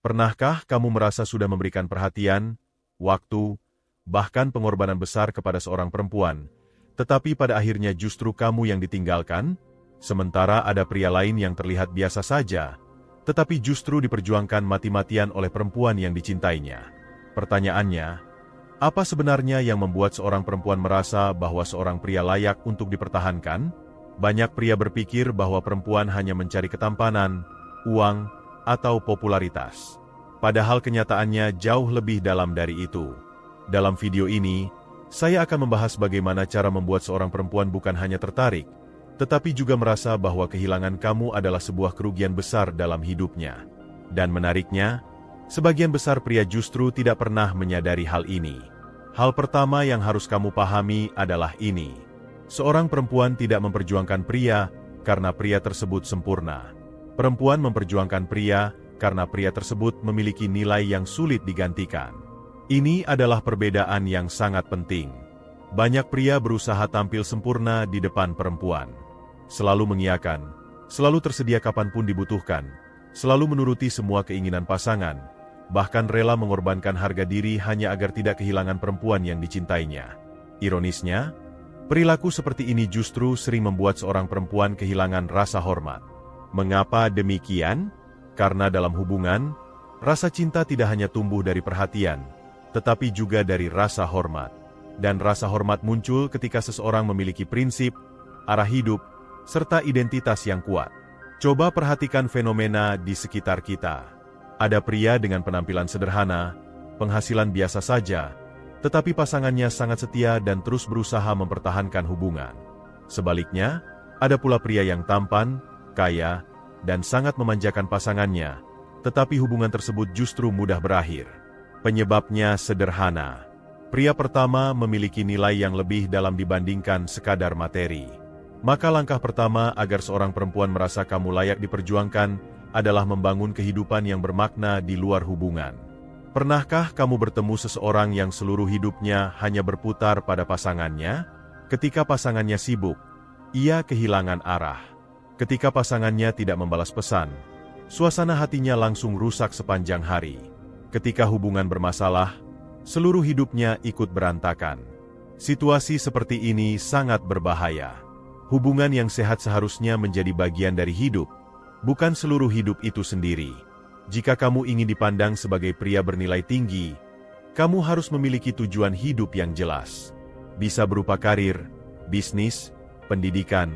Pernahkah kamu merasa sudah memberikan perhatian, waktu, bahkan pengorbanan besar kepada seorang perempuan, tetapi pada akhirnya justru kamu yang ditinggalkan? Sementara ada pria lain yang terlihat biasa saja, tetapi justru diperjuangkan mati-matian oleh perempuan yang dicintainya. Pertanyaannya, apa sebenarnya yang membuat seorang perempuan merasa bahwa seorang pria layak untuk dipertahankan? Banyak pria berpikir bahwa perempuan hanya mencari ketampanan, uang, atau popularitas. Padahal kenyataannya jauh lebih dalam dari itu. Dalam video ini, saya akan membahas bagaimana cara membuat seorang perempuan bukan hanya tertarik, tetapi juga merasa bahwa kehilangan kamu adalah sebuah kerugian besar dalam hidupnya. Dan menariknya, sebagian besar pria justru tidak pernah menyadari hal ini. Hal pertama yang harus kamu pahami adalah ini. Seorang perempuan tidak memperjuangkan pria karena pria tersebut sempurna. Perempuan memperjuangkan pria karena pria tersebut memiliki nilai yang sulit digantikan. Ini adalah perbedaan yang sangat penting. Banyak pria berusaha tampil sempurna di depan perempuan. Selalu mengiyakan, selalu tersedia kapanpun dibutuhkan, selalu menuruti semua keinginan pasangan, bahkan rela mengorbankan harga diri hanya agar tidak kehilangan perempuan yang dicintainya. Ironisnya, perilaku seperti ini justru sering membuat seorang perempuan kehilangan rasa hormat. Mengapa demikian? Karena dalam hubungan, rasa cinta tidak hanya tumbuh dari perhatian, tetapi juga dari rasa hormat. Dan rasa hormat muncul ketika seseorang memiliki prinsip, arah hidup, serta identitas yang kuat. Coba perhatikan fenomena di sekitar kita. Ada pria dengan penampilan sederhana, penghasilan biasa saja, tetapi pasangannya sangat setia dan terus berusaha mempertahankan hubungan. Sebaliknya, ada pula pria yang tampan, kaya, dan sangat memanjakan pasangannya, tetapi hubungan tersebut justru mudah berakhir. Penyebabnya sederhana. Pria pertama memiliki nilai yang lebih dalam dibandingkan sekadar materi. Maka langkah pertama agar seorang perempuan merasa kamu layak diperjuangkan adalah membangun kehidupan yang bermakna di luar hubungan. Pernahkah kamu bertemu seseorang yang seluruh hidupnya hanya berputar pada pasangannya? Ketika pasangannya sibuk, ia kehilangan arah. Ketika pasangannya tidak membalas pesan, suasana hatinya langsung rusak sepanjang hari. Ketika hubungan bermasalah, seluruh hidupnya ikut berantakan. Situasi seperti ini sangat berbahaya. Hubungan yang sehat seharusnya menjadi bagian dari hidup, bukan seluruh hidup itu sendiri. Jika kamu ingin dipandang sebagai pria bernilai tinggi, kamu harus memiliki tujuan hidup yang jelas. Bisa berupa karir, bisnis, pendidikan,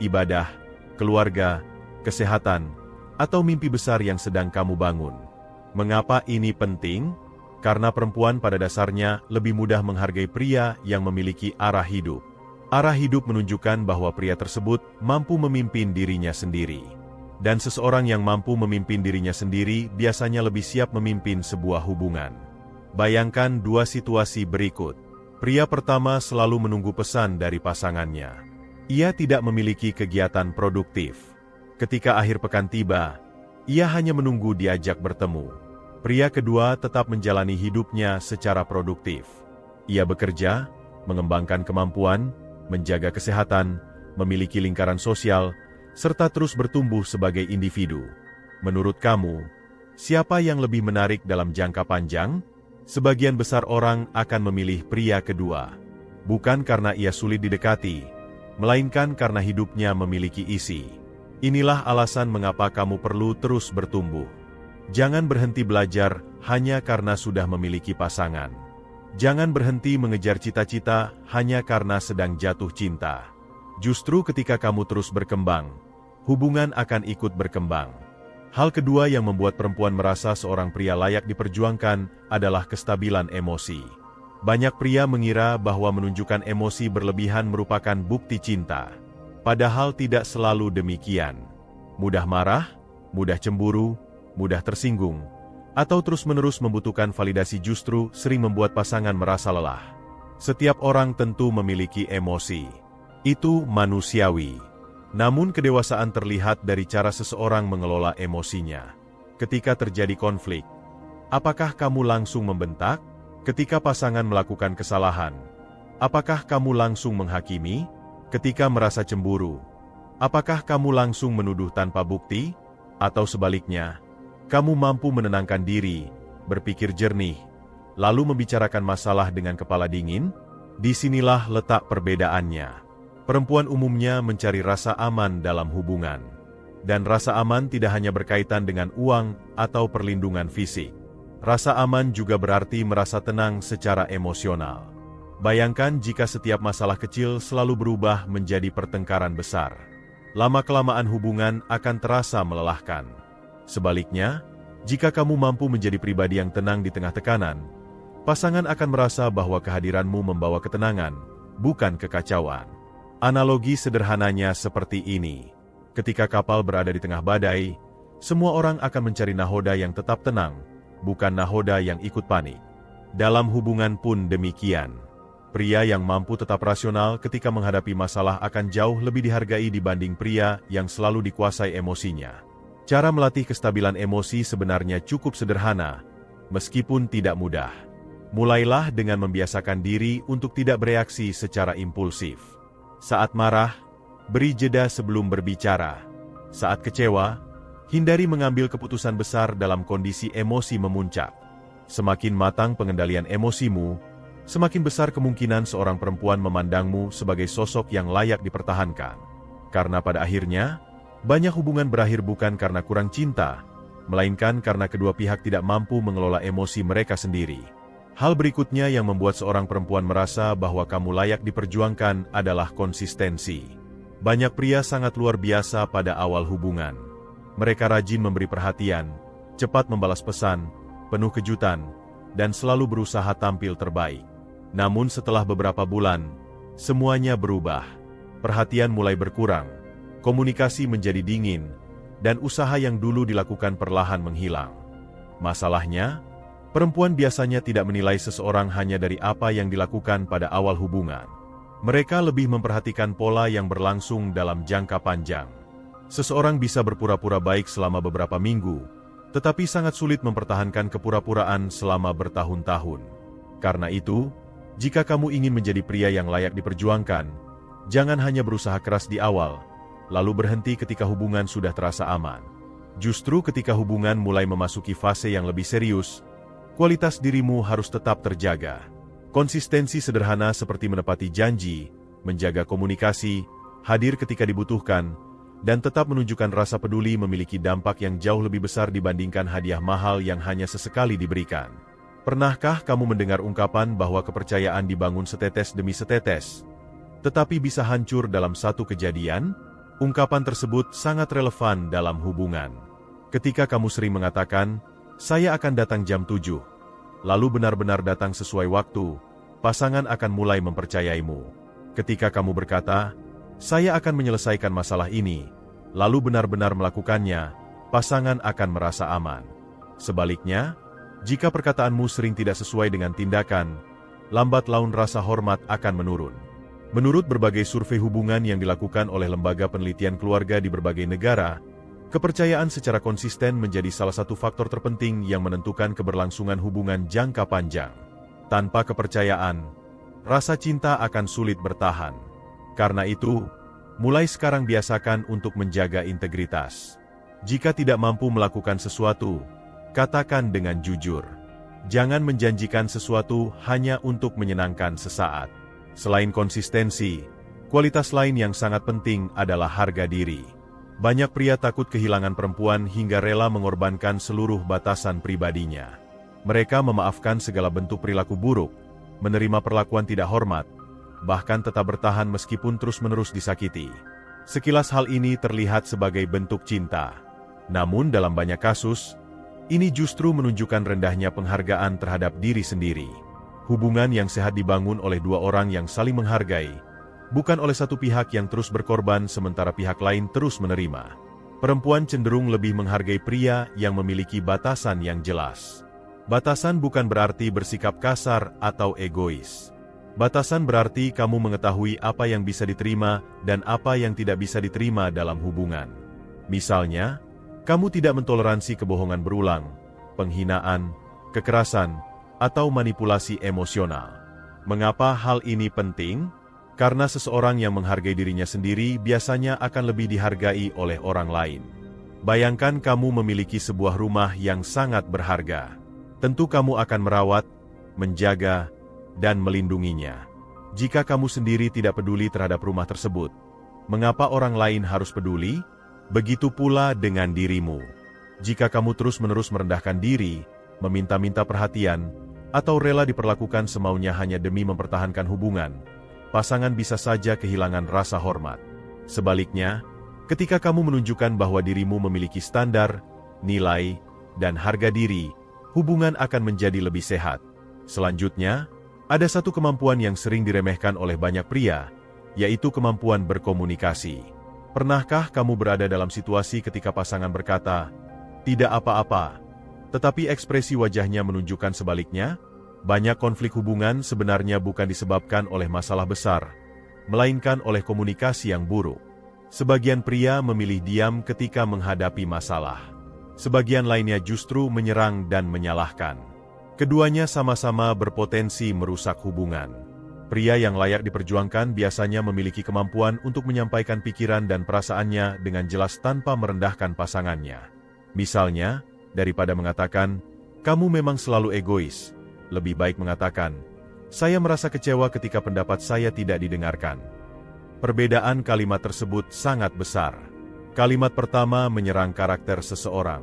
ibadah, keluarga, kesehatan, atau mimpi besar yang sedang kamu bangun. Mengapa ini penting? Karena perempuan pada dasarnya lebih mudah menghargai pria yang memiliki arah hidup. Arah hidup menunjukkan bahwa pria tersebut mampu memimpin dirinya sendiri. Dan seseorang yang mampu memimpin dirinya sendiri biasanya lebih siap memimpin sebuah hubungan. Bayangkan dua situasi berikut. Pria pertama selalu menunggu pesan dari pasangannya. Ia tidak memiliki kegiatan produktif. Ketika akhir pekan tiba, ia hanya menunggu diajak bertemu. Pria kedua tetap menjalani hidupnya secara produktif. Ia bekerja, mengembangkan kemampuan, menjaga kesehatan, memiliki lingkaran sosial, serta terus bertumbuh sebagai individu. Menurut kamu, siapa yang lebih menarik dalam jangka panjang? Sebagian besar orang akan memilih pria kedua. Bukan karena ia sulit didekati, melainkan karena hidupnya memiliki isi. Inilah alasan mengapa kamu perlu terus bertumbuh. Jangan berhenti belajar hanya karena sudah memiliki pasangan. Jangan berhenti mengejar cita-cita hanya karena sedang jatuh cinta. Justru ketika kamu terus berkembang, hubungan akan ikut berkembang. Hal kedua yang membuat perempuan merasa seorang pria layak diperjuangkan adalah kestabilan emosi. Banyak pria mengira bahwa menunjukkan emosi berlebihan merupakan bukti cinta. Padahal tidak selalu demikian. Mudah marah, mudah cemburu, mudah tersinggung, atau terus-menerus membutuhkan validasi justru sering membuat pasangan merasa lelah. Setiap orang tentu memiliki emosi. Itu manusiawi. Namun kedewasaan terlihat dari cara seseorang mengelola emosinya. Ketika terjadi konflik, apakah kamu langsung membentak? Ketika pasangan melakukan kesalahan, apakah kamu langsung menghakimi? Ketika merasa cemburu, apakah kamu langsung menuduh tanpa bukti? Atau sebaliknya, Kamu mampu menenangkan diri, berpikir jernih, lalu membicarakan masalah dengan kepala dingin. Disinilah letak perbedaannya. Perempuan umumnya mencari rasa aman dalam hubungan. Dan rasa aman tidak hanya berkaitan dengan uang atau perlindungan fisik. Rasa aman juga berarti merasa tenang secara emosional. Bayangkan jika setiap masalah kecil selalu berubah menjadi pertengkaran besar. Lama-kelamaan hubungan akan terasa melelahkan. Sebaliknya, jika kamu mampu menjadi pribadi yang tenang di tengah tekanan, pasangan akan merasa bahwa kehadiranmu membawa ketenangan, bukan kekacauan. Analogi sederhananya seperti ini. Ketika kapal berada di tengah badai, semua orang akan mencari nahoda yang tetap tenang, bukan nahoda yang ikut panik. Dalam hubungan pun demikian. Pria yang mampu tetap rasional ketika menghadapi masalah akan jauh lebih dihargai dibanding pria yang selalu dikuasai emosinya. Cara melatih kestabilan emosi sebenarnya cukup sederhana, meskipun tidak mudah. Mulailah dengan membiasakan diri untuk tidak bereaksi secara impulsif. Saat marah, beri jeda sebelum berbicara. Saat kecewa, hindari mengambil keputusan besar dalam kondisi emosi memuncak. Semakin matang pengendalian emosimu, semakin besar kemungkinan seorang perempuan memandangmu sebagai sosok yang layak dipertahankan. Karena pada akhirnya, banyak hubungan berakhir bukan karena kurang cinta, melainkan karena kedua pihak tidak mampu mengelola emosi mereka sendiri. Hal berikutnya yang membuat seorang perempuan merasa bahwa kamu layak diperjuangkan adalah konsistensi. Banyak pria sangat luar biasa pada awal hubungan. Mereka rajin memberi perhatian, cepat membalas pesan, penuh kejutan, dan selalu berusaha tampil terbaik. Namun setelah beberapa bulan, semuanya berubah. Perhatian mulai berkurang, komunikasi menjadi dingin, dan usaha yang dulu dilakukan perlahan menghilang. Masalahnya, perempuan biasanya tidak menilai seseorang hanya dari apa yang dilakukan pada awal hubungan. Mereka lebih memperhatikan pola yang berlangsung dalam jangka panjang. Seseorang bisa berpura-pura baik selama beberapa minggu, tetapi sangat sulit mempertahankan kepura-puraan selama bertahun-tahun. Karena itu, jika kamu ingin menjadi pria yang layak diperjuangkan, jangan hanya berusaha keras di awal, lalu berhenti ketika hubungan sudah terasa aman. Justru ketika hubungan mulai memasuki fase yang lebih serius, kualitas dirimu harus tetap terjaga. Konsistensi sederhana seperti menepati janji, menjaga komunikasi, hadir ketika dibutuhkan, dan tetap menunjukkan rasa peduli memiliki dampak yang jauh lebih besar dibandingkan hadiah mahal yang hanya sesekali diberikan. Pernahkah kamu mendengar ungkapan bahwa kepercayaan dibangun setetes demi setetes, tetapi bisa hancur dalam satu kejadian? Ungkapan tersebut sangat relevan dalam hubungan. Ketika kamu sering mengatakan, "Saya akan datang jam 7," lalu benar-benar datang sesuai waktu, pasangan akan mulai mempercayaimu. Ketika kamu berkata, "Saya akan menyelesaikan masalah ini," lalu benar-benar melakukannya, pasangan akan merasa aman. Sebaliknya, jika perkataanmu sering tidak sesuai dengan tindakan, lambat laun rasa hormat akan menurun. Menurut berbagai survei hubungan yang dilakukan oleh lembaga penelitian keluarga di berbagai negara, kepercayaan secara konsisten menjadi salah satu faktor terpenting yang menentukan keberlangsungan hubungan jangka panjang. Tanpa kepercayaan, rasa cinta akan sulit bertahan. Karena itu, mulai sekarang biasakan untuk menjaga integritas. Jika tidak mampu melakukan sesuatu, katakan dengan jujur. Jangan menjanjikan sesuatu hanya untuk menyenangkan sesaat. Selain konsistensi, kualitas lain yang sangat penting adalah harga diri. Banyak pria takut kehilangan perempuan hingga rela mengorbankan seluruh batasan pribadinya. Mereka memaafkan segala bentuk perilaku buruk, menerima perlakuan tidak hormat, bahkan tetap bertahan meskipun terus-menerus disakiti. Sekilas hal ini terlihat sebagai bentuk cinta. Namun dalam banyak kasus, ini justru menunjukkan rendahnya penghargaan terhadap diri sendiri. Hubungan yang sehat dibangun oleh dua orang yang saling menghargai, bukan oleh satu pihak yang terus berkorban sementara pihak lain terus menerima. Perempuan cenderung lebih menghargai pria yang memiliki batasan yang jelas. Batasan bukan berarti bersikap kasar atau egois. Batasan berarti kamu mengetahui apa yang bisa diterima dan apa yang tidak bisa diterima dalam hubungan. Misalnya, kamu tidak mentoleransi kebohongan berulang, penghinaan, kekerasan, atau manipulasi emosional. Mengapa hal ini penting? Karena seseorang yang menghargai dirinya sendiri biasanya akan lebih dihargai oleh orang lain. Bayangkan kamu memiliki sebuah rumah yang sangat berharga. Tentu kamu akan merawat, menjaga, dan melindunginya. Jika kamu sendiri tidak peduli terhadap rumah tersebut, mengapa orang lain harus peduli? Begitu pula dengan dirimu. Jika kamu terus-menerus merendahkan diri, meminta-minta perhatian, atau rela diperlakukan semaunya hanya demi mempertahankan hubungan, pasangan bisa saja kehilangan rasa hormat. Sebaliknya, ketika kamu menunjukkan bahwa dirimu memiliki standar, nilai, dan harga diri, hubungan akan menjadi lebih sehat. Selanjutnya, ada satu kemampuan yang sering diremehkan oleh banyak pria, yaitu kemampuan berkomunikasi. Pernahkah kamu berada dalam situasi ketika pasangan berkata, "Tidak apa-apa," tetapi ekspresi wajahnya menunjukkan sebaliknya? Banyak konflik hubungan sebenarnya bukan disebabkan oleh masalah besar, melainkan oleh komunikasi yang buruk. Sebagian pria memilih diam ketika menghadapi masalah. Sebagian lainnya justru menyerang dan menyalahkan. Keduanya sama-sama berpotensi merusak hubungan. Pria yang layak diperjuangkan biasanya memiliki kemampuan untuk menyampaikan pikiran dan perasaannya dengan jelas tanpa merendahkan pasangannya. Misalnya, daripada mengatakan, "Kamu memang selalu egois," lebih baik mengatakan, "Saya merasa kecewa ketika pendapat saya tidak didengarkan." Perbedaan kalimat tersebut sangat besar. Kalimat pertama menyerang karakter seseorang.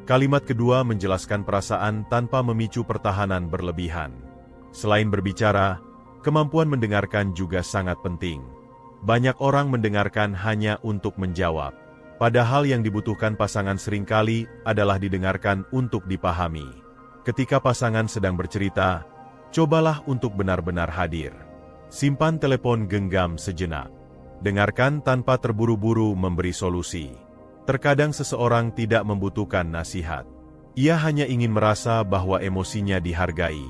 Kalimat kedua menjelaskan perasaan tanpa memicu pertahanan berlebihan. Selain berbicara, kemampuan mendengarkan juga sangat penting. Banyak orang mendengarkan hanya untuk menjawab. Padahal yang dibutuhkan pasangan seringkali adalah didengarkan untuk dipahami. Ketika pasangan sedang bercerita, cobalah untuk benar-benar hadir. Simpan telepon genggam sejenak. Dengarkan tanpa terburu-buru memberi solusi. Terkadang seseorang tidak membutuhkan nasihat. Ia hanya ingin merasa bahwa emosinya dihargai.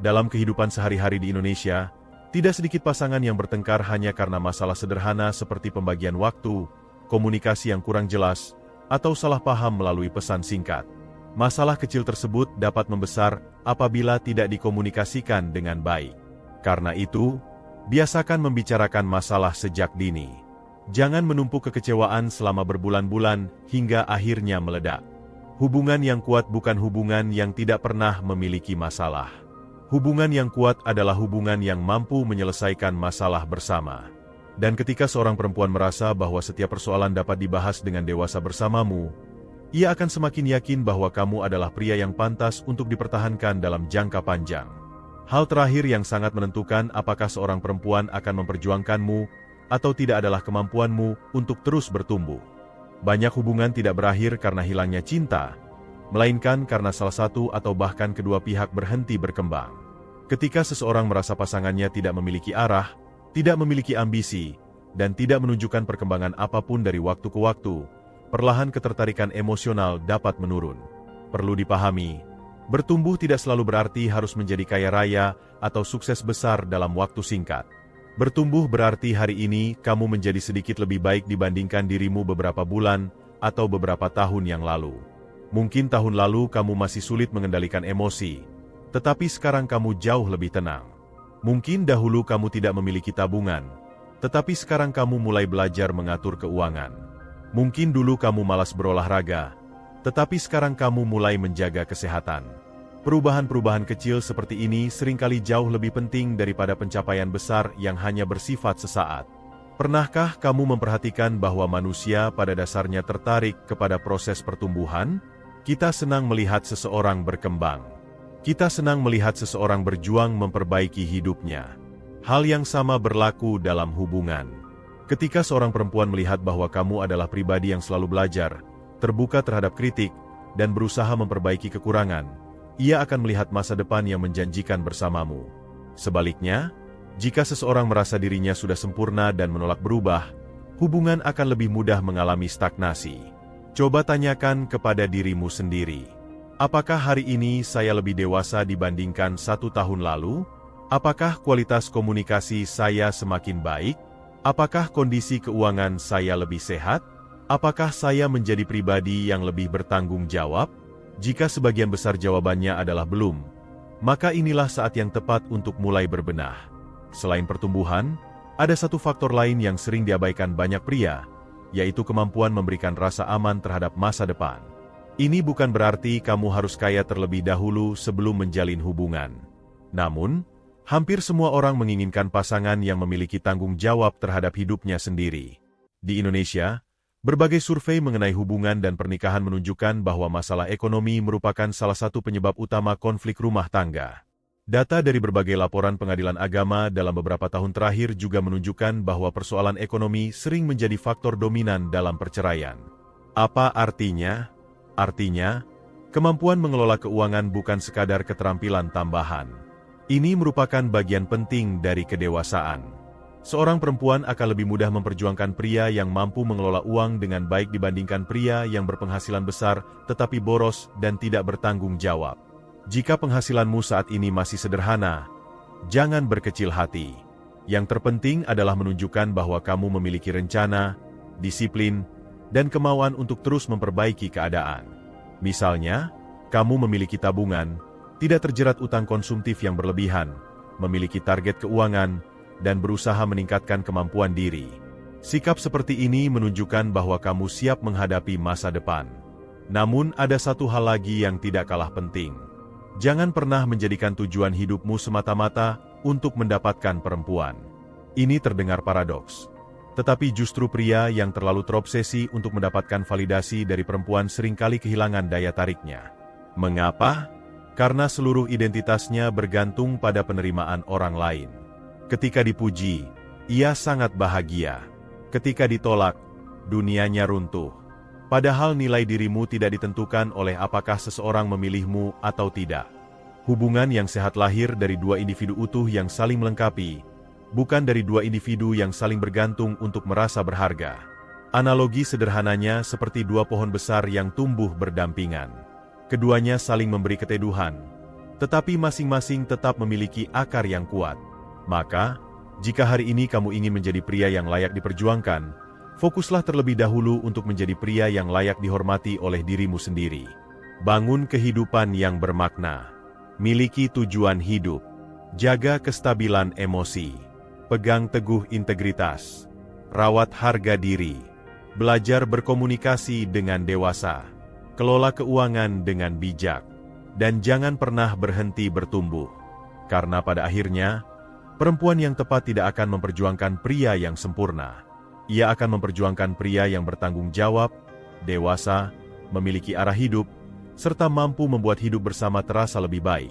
Dalam kehidupan sehari-hari di Indonesia, tidak sedikit pasangan yang bertengkar hanya karena masalah sederhana seperti pembagian waktu, komunikasi yang kurang jelas, atau salah paham melalui pesan singkat. Masalah kecil tersebut dapat membesar apabila tidak dikomunikasikan dengan baik. Karena itu, biasakan membicarakan masalah sejak dini. Jangan menumpuk kekecewaan selama berbulan-bulan hingga akhirnya meledak. Hubungan yang kuat bukan hubungan yang tidak pernah memiliki masalah. Hubungan yang kuat adalah hubungan yang mampu menyelesaikan masalah bersama. Dan ketika seorang perempuan merasa bahwa setiap persoalan dapat dibahas dengan dewasa bersamamu, ia akan semakin yakin bahwa kamu adalah pria yang pantas untuk dipertahankan dalam jangka panjang. Hal terakhir yang sangat menentukan apakah seorang perempuan akan memperjuangkanmu atau tidak adalah kemampuanmu untuk terus bertumbuh. Banyak hubungan tidak berakhir karena hilangnya cinta, melainkan karena salah satu atau bahkan kedua pihak berhenti berkembang. Ketika seseorang merasa pasangannya tidak memiliki arah, tidak memiliki ambisi, dan tidak menunjukkan perkembangan apapun dari waktu ke waktu, perlahan ketertarikan emosional dapat menurun. Perlu dipahami, bertumbuh tidak selalu berarti harus menjadi kaya raya atau sukses besar dalam waktu singkat. Bertumbuh berarti hari ini kamu menjadi sedikit lebih baik dibandingkan dirimu beberapa bulan atau beberapa tahun yang lalu. Mungkin tahun lalu kamu masih sulit mengendalikan emosi, tetapi sekarang kamu jauh lebih tenang. Mungkin dahulu kamu tidak memiliki tabungan, tetapi sekarang kamu mulai belajar mengatur keuangan. Mungkin dulu kamu malas berolahraga, tetapi sekarang kamu mulai menjaga kesehatan. Perubahan-perubahan kecil seperti ini seringkali jauh lebih penting daripada pencapaian besar yang hanya bersifat sesaat. Pernahkah kamu memperhatikan bahwa manusia pada dasarnya tertarik kepada proses pertumbuhan? Kita senang melihat seseorang berkembang. Kita senang melihat seseorang berjuang memperbaiki hidupnya. Hal yang sama berlaku dalam hubungan. Ketika seorang perempuan melihat bahwa kamu adalah pribadi yang selalu belajar, terbuka terhadap kritik, dan berusaha memperbaiki kekurangan, ia akan melihat masa depan yang menjanjikan bersamamu. Sebaliknya, jika seseorang merasa dirinya sudah sempurna dan menolak berubah, hubungan akan lebih mudah mengalami stagnasi. Coba tanyakan kepada dirimu sendiri. Apakah hari ini saya lebih dewasa dibandingkan 1 tahun lalu? Apakah kualitas komunikasi saya semakin baik? Apakah kondisi keuangan saya lebih sehat? Apakah saya menjadi pribadi yang lebih bertanggung jawab? Jika sebagian besar jawabannya adalah belum, maka inilah saat yang tepat untuk mulai berbenah. Selain pertumbuhan, ada satu faktor lain yang sering diabaikan banyak pria, yaitu kemampuan memberikan rasa aman terhadap masa depan. Ini bukan berarti kamu harus kaya terlebih dahulu sebelum menjalin hubungan. Namun, hampir semua orang menginginkan pasangan yang memiliki tanggung jawab terhadap hidupnya sendiri. Di Indonesia, berbagai survei mengenai hubungan dan pernikahan menunjukkan bahwa masalah ekonomi merupakan salah satu penyebab utama konflik rumah tangga. Data dari berbagai laporan pengadilan agama dalam beberapa tahun terakhir juga menunjukkan bahwa persoalan ekonomi sering menjadi faktor dominan dalam perceraian. Apa artinya? Artinya, kemampuan mengelola keuangan bukan sekadar keterampilan tambahan. Ini merupakan bagian penting dari kedewasaan. Seorang perempuan akan lebih mudah memperjuangkan pria yang mampu mengelola uang dengan baik dibandingkan pria yang berpenghasilan besar tetapi boros dan tidak bertanggung jawab. Jika penghasilanmu saat ini masih sederhana, jangan berkecil hati. Yang terpenting adalah menunjukkan bahwa kamu memiliki rencana, disiplin, dan kemauan untuk terus memperbaiki keadaan. Misalnya, kamu memiliki tabungan, tidak terjerat utang konsumtif yang berlebihan, memiliki target keuangan, dan berusaha meningkatkan kemampuan diri. Sikap seperti ini menunjukkan bahwa kamu siap menghadapi masa depan. Namun ada satu hal lagi yang tidak kalah penting. Jangan pernah menjadikan tujuan hidupmu semata-mata untuk mendapatkan perempuan. Ini terdengar paradoks. Tetapi justru pria yang terlalu terobsesi untuk mendapatkan validasi dari perempuan seringkali kehilangan daya tariknya. Mengapa? Karena seluruh identitasnya bergantung pada penerimaan orang lain. Ketika dipuji, ia sangat bahagia. Ketika ditolak, dunianya runtuh. Padahal nilai dirimu tidak ditentukan oleh apakah seseorang memilihmu atau tidak. Hubungan yang sehat lahir dari dua individu utuh yang saling melengkapi, bukan dari dua individu yang saling bergantung untuk merasa berharga. Analogi sederhananya seperti dua pohon besar yang tumbuh berdampingan. Keduanya saling memberi keteduhan, tetapi masing-masing tetap memiliki akar yang kuat. Maka, jika hari ini kamu ingin menjadi pria yang layak diperjuangkan, fokuslah terlebih dahulu untuk menjadi pria yang layak dihormati oleh dirimu sendiri. Bangun kehidupan yang bermakna. Miliki tujuan hidup. Jaga kestabilan emosi. Pegang teguh integritas. Rawat harga diri. Belajar berkomunikasi dengan dewasa. Kelola keuangan dengan bijak. Dan jangan pernah berhenti bertumbuh. Karena pada akhirnya, perempuan yang tepat tidak akan memperjuangkan pria yang sempurna. Ia akan memperjuangkan pria yang bertanggung jawab, dewasa, memiliki arah hidup, serta mampu membuat hidup bersama terasa lebih baik.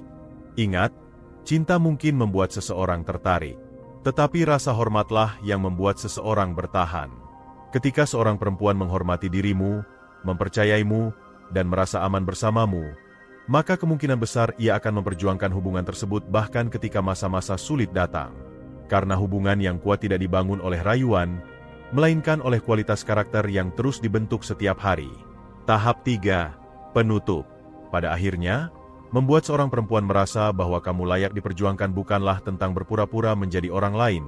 Ingat, cinta mungkin membuat seseorang tertarik, tetapi rasa hormatlah yang membuat seseorang bertahan. Ketika seorang perempuan menghormati dirimu, mempercayaimu, dan merasa aman bersamamu, maka kemungkinan besar ia akan memperjuangkan hubungan tersebut bahkan ketika masa-masa sulit datang. Karena hubungan yang kuat tidak dibangun oleh rayuan, melainkan oleh kualitas karakter yang terus dibentuk setiap hari. Tahap 3. Penutup. Pada akhirnya, membuat seorang perempuan merasa bahwa kamu layak diperjuangkan bukanlah tentang berpura-pura menjadi orang lain,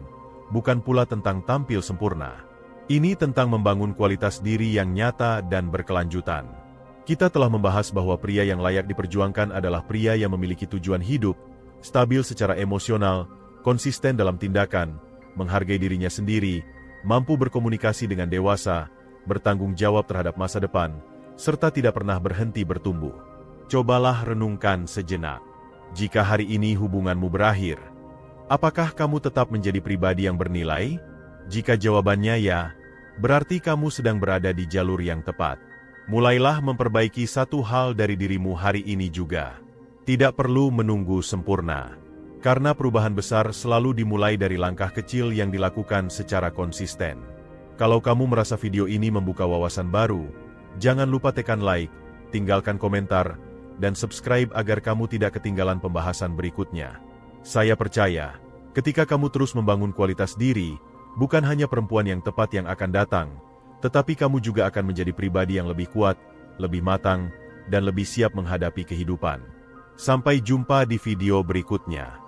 bukan pula tentang tampil sempurna. Ini tentang membangun kualitas diri yang nyata dan berkelanjutan. Kita telah membahas bahwa pria yang layak diperjuangkan adalah pria yang memiliki tujuan hidup, stabil secara emosional, konsisten dalam tindakan, menghargai dirinya sendiri, mampu berkomunikasi dengan dewasa, bertanggung jawab terhadap masa depan, serta tidak pernah berhenti bertumbuh. Cobalah renungkan sejenak. Jika hari ini hubunganmu berakhir, apakah kamu tetap menjadi pribadi yang bernilai? Jika jawabannya ya, berarti kamu sedang berada di jalur yang tepat. Mulailah memperbaiki satu hal dari dirimu hari ini juga. Tidak perlu menunggu sempurna. Karena perubahan besar selalu dimulai dari langkah kecil yang dilakukan secara konsisten. Kalau kamu merasa video ini membuka wawasan baru, jangan lupa tekan like, tinggalkan komentar, dan subscribe agar kamu tidak ketinggalan pembahasan berikutnya. Saya percaya, ketika kamu terus membangun kualitas diri, bukan hanya perempuan yang tepat yang akan datang, tetapi kamu juga akan menjadi pribadi yang lebih kuat, lebih matang, dan lebih siap menghadapi kehidupan. Sampai jumpa di video berikutnya.